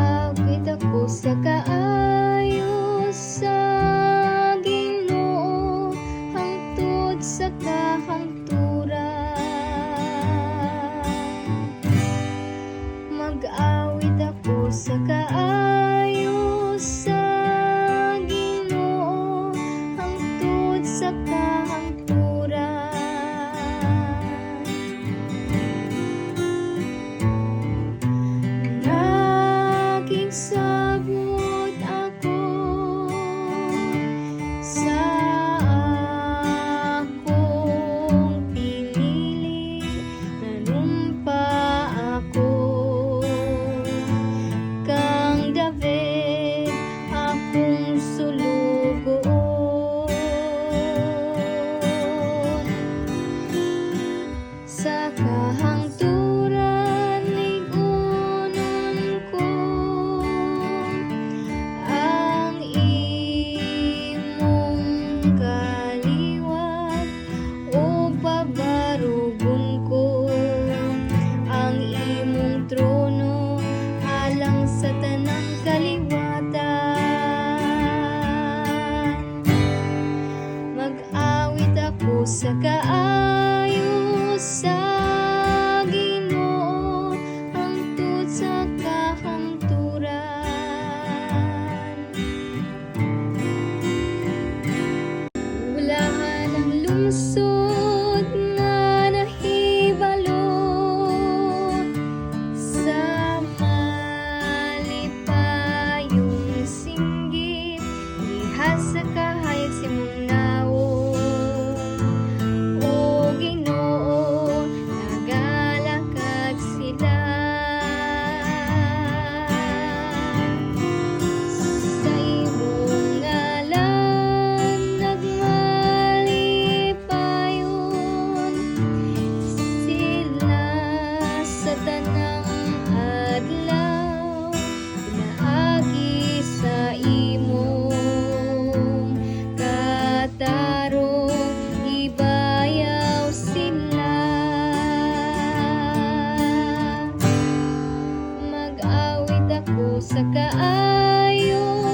Mag-awit ako sa kaayos sa Ginoo, hangtod sa kahangturan. Mag-awit ako sa kaayos sa Ginoo, hangtod sa kahangturan. Nagsabot ako sa akong pinili, nanumpa ako kang David, akong sulugoon sa kahangturan. Ligunon ko ang imong kaliwat, o babarugon ko ang imong trono alang sa tanang kaliwatan. Mag-awit ako sa kaayos sa Ginoo, hangtod sa kahangturan. Ulahan ang lungsod nga nahibalo sa malipayong singgit, ihas sa kahayag si Munao. O Ginoo, nagalakad sila sa imong ngalan, nagmalipayon sila sa tanang adlaw. Pinaagi sa imong katarong, ibayaw sila. Mag-awit ako sa kaayos